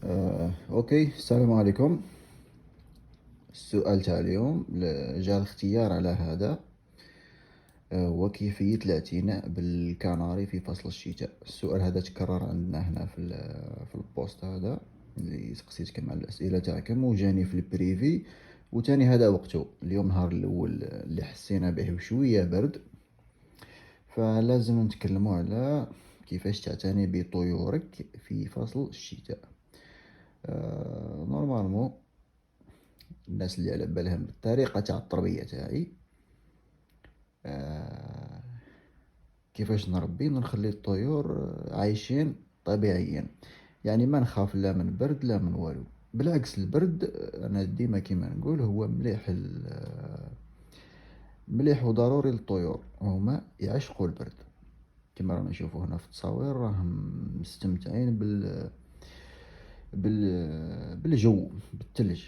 اوكي، السلام عليكم. السؤال تاع اليوم جاء الاختيار على هذا. وكيفية الاعتناء بالكناري في فصل الشتاء. السؤال هذا تكرر عندنا هنا في البوست هذا اللي سقسيتكم على الأسئلة تاعكم، وجاني في البريفي. وتاني هذا وقته اليوم، النهار الأول اللي حسينا به بشوية برد، فلازم نتكلموا على كيفاش تعتني بطيورك في فصل الشتاء. نورمالمون الناس اللي على بالهم بالطريقة تاع التربية تاعي، آه كيفاش نربي نخلي الطيور عايشين طبيعيا. يعني ما نخاف لا من برد لا من والو. بالعكس، البرد انا ديما كيما نقول هو مليح مليح وضروري للطيور، هما يعشقوا البرد. كما رانا نشوفوا هنا في التصاوير راهم مستمتعين بالجو، بالثلج.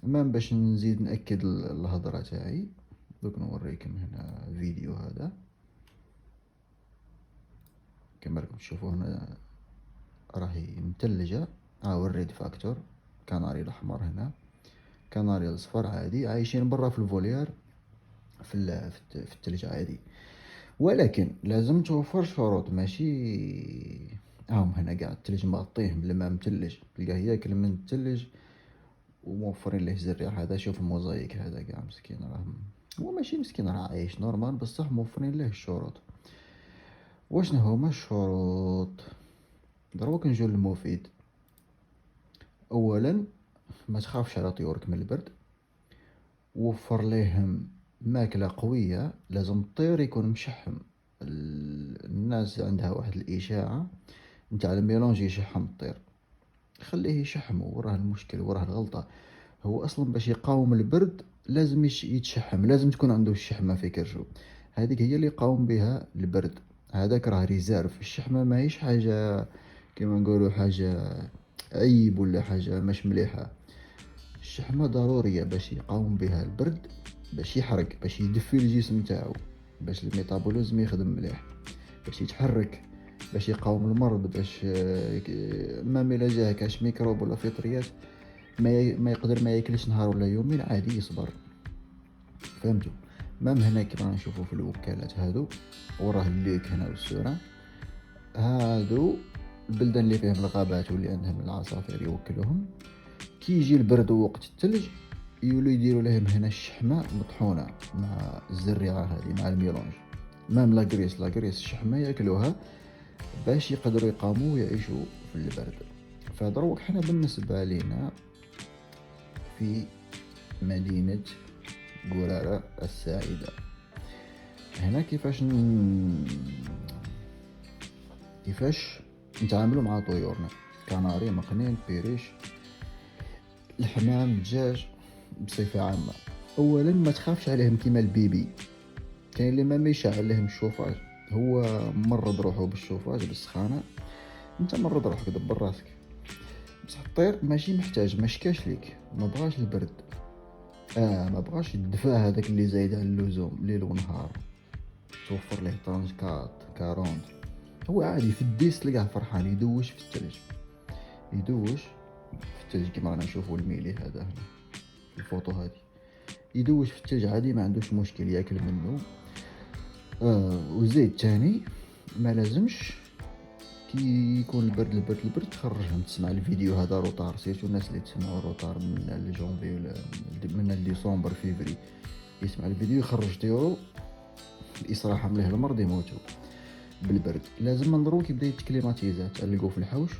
المهم باش نزيد نأكد الهضرة تاعي، دوك نوريكم هنا فيديو هذا. كما راكم تشوفوا هنا راهي متلجة. هاو الريد فاكتور، كناري الأحمر هنا، كناري الأصفر عادي عايشين برا في الفوليار في التلج عادي. ولكن لازم توفر شروط، ماشي هاهم هنا قاع التلج مغطيه بالماء متلج، تلقاه ياكل من التلج وموفرين له زرع. هذا شوف الموزايك هذا قاع مسكين، راه هو ماشي مسكين، راه عايش نورمال، بصح موفرين له الشروط. وشنو هما الشروط؟ دروك نجو للمفيد. اولا، ما تخافش على طيورك من البرد، وفر ليهم ماكلة قوية. لازم الطير يكون مشحم. الناس عندها واحد الإشاعة نتاع الميلونج يشحم الطير. خليه يشحمه، وراه المشكل وراه الغلطة. هو أصلا باش يقاوم البرد لازم يتشحم، لازم تكون عنده الشحمة في كرشو. هذيك هي اللي يقاوم بها البرد. هذاك راه ريزيرف. الشحمة ماهيش حاجة كما نقولوا حاجة عيب ولا حاجة مش مليحة. الشحمة ضرورية باش يقاوم بها البرد، باش يحرق، باش يدفي الجسم تاعو، باش الميتابوليزم يخدم مليح، باش يتحرك، باش يقاوم المرض، باش ما ملا جاه كاش ميكروب ولا فطريات ما يقدر ما ياكلش نهار ولا يومين عادي يصبر. فهمتوا؟ مام هنا كيما نشوفوا في الوكالات هادو، وراه الليك هنا والسورة، هادو البلدان اللي فيهم الغابات واللي عندهم العصافير يوكلوهم. كي يجي البرد ووقت الثلج يولو يديروا لهم هنا الشحمة مطحونة مع الزريعة هذه، مع الميلونج. مام لاكريس الشحمة ياكلوها باش يقدروا يقاموا ويعيشوا في البرد. فدروك حنا بالنسبة لنا في مدينة قرارة السعيدة، هنا كيفاش نتعاملوا مع طيورنا. كناري، مقنين، بيريش، الحمام، الدجاج بصفة عامة. اولا ما تخافش عليهم كيما البيبي. كاين اللي ما يشعل لهم الشوفاج، هو مرض روحه بالشوفاج بالسخانة، انت مرض روحك دبر راسك. بصح الطير ماشي محتاج، ما شكاش ليك، ما بغاش البرد، ما بغاش الدفاء هذاك اللي زايد على اللزوم ليل ونهار. توفر له 34 40، هو عادي في الديس تلقاه فرحان يدوش في الثلج، يدوش في الثلج كما رانا نشوفوا الميلي هذا هنا في الفوطو هذه، يدوش في الثلج عادي، ما عندوش مشكل ياكل منه. وزيد تاني، ما لازمش كي يكون البرد تخرجهم تسمع الفيديو هذا روطار، سيرتو الناس اللي تسمعوا روطار من الجونفي ولا من ديسمبر فيفري، يسمع الفيديو يخرج طيورو الإصراحة مليه المرض يموتوا بالبرد. لازم من دروك يبدا يتكليماتيزا، تعلقوا في الحوش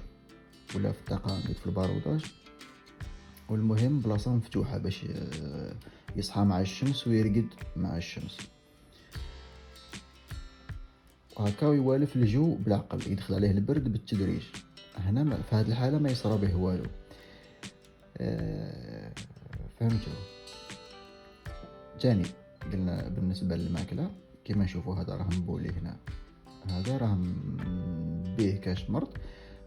ولا في التقانيط في الباروداج، والمهم بلاصة مفتوحة باش يصحى مع الشمس ويرقد مع الشمس، وهكا يوالف الجو بالعقل، يدخل عليه البرد بالتدريج. هنا في هذه الحالة ما يصرى به والو. فهمتوا؟ تاني قلنا بالنسبة للماكلة، كما نشوفوا هذا راه مبولي هنا، هذا راه بيه كاش مرض،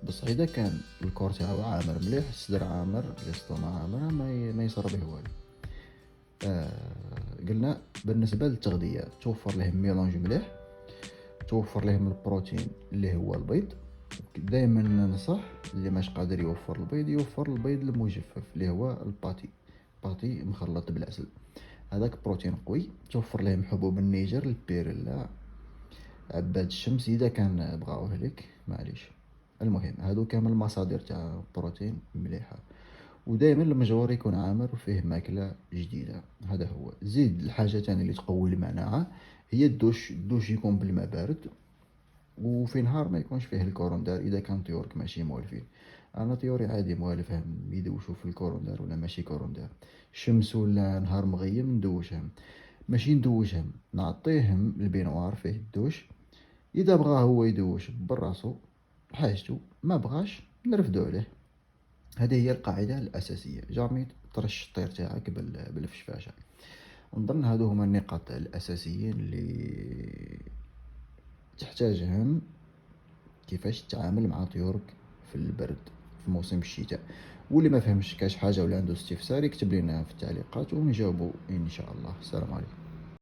بصح اذا كان الكور تاعو عامر مليح، الصدر عامر، الاستوما عامر، ما يصرى به والو. قلنا بالنسبة للتغذية توفر لهم ميلونج مليح، توفر لهم البروتين اللي هو البيض، دائما ننصح اللي ماش قادر يوفر البيض يوفر البيض المجفف اللي هو الباتي مخلط بالعسل. هذاك بروتين قوي، توفر لهم حبوب النيجر، البيريلا، عباد الشمس اذا كان بغاوه لك معليش. المهم هادو كامل مصادر تاع بروتين مليحه. ودائما المجور يكون عامر وفيه ماكله جديده. هذا هو. زيد الحاجه تانية اللي تقوي المناعه هي الدوش يكون بالماء بارد، وفي نهار ما يكونش فيه الكورندار اذا كان طيورك ماشي موالفين. انا طيوري عادي موالفهم يدوشوا في الكورندار ولا ماشي كورندار، شمس ولا نهار مغيم ندوشهم، ماشي ندوشهم نعطيهم البينوار فيه الدوش، اذا بغى هو يدوش براسو حاجته، ما بغاش نرفدو عليه. هذه هي القاعدة الأساسية، جامي ترش الطير تاعك بالفشفاشة. نظن هادو هما النقاط الأساسيين اللي تحتاجهم كيفاش تتعامل مع طيورك في البرد في موسم الشتاء. واللي ما فهمش كاش حاجة ولا عنده استفسار يكتب لنا في التعليقات ونجاوبه إن شاء الله. السلام عليكم.